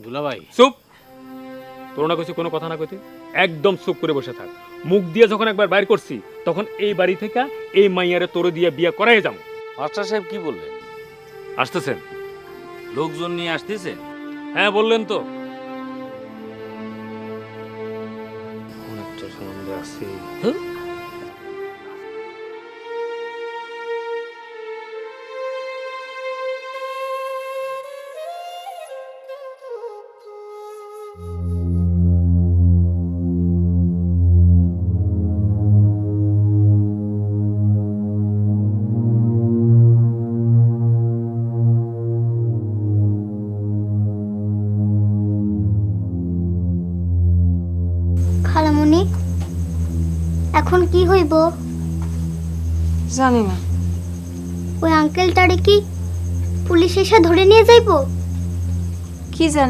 দুলাভাই চুপ, তোর না কইছি কোনো কথা না কইতে, একদম চুপ করে বসে থাক। মুখ দিয়ে যখন একবার বাইর করছি তখন এই বাড়ি থেকে এই মাইয়ারে তোরে দিয়ে বিয়ে করাই যাবো। মাস্টার সাহেব কি বললেন? আসতেছেন? লোকজন নিয়ে আসতেছেন? হ্যাঁ বললেন তো। অনেকটা সম্বন্ধে আছে। খালামণি, এখন কি হইব? জানি না। ওই আঙ্কেলটারে কি পুলিশ এসে ধরে নিয়ে যাইবো? কি জানি।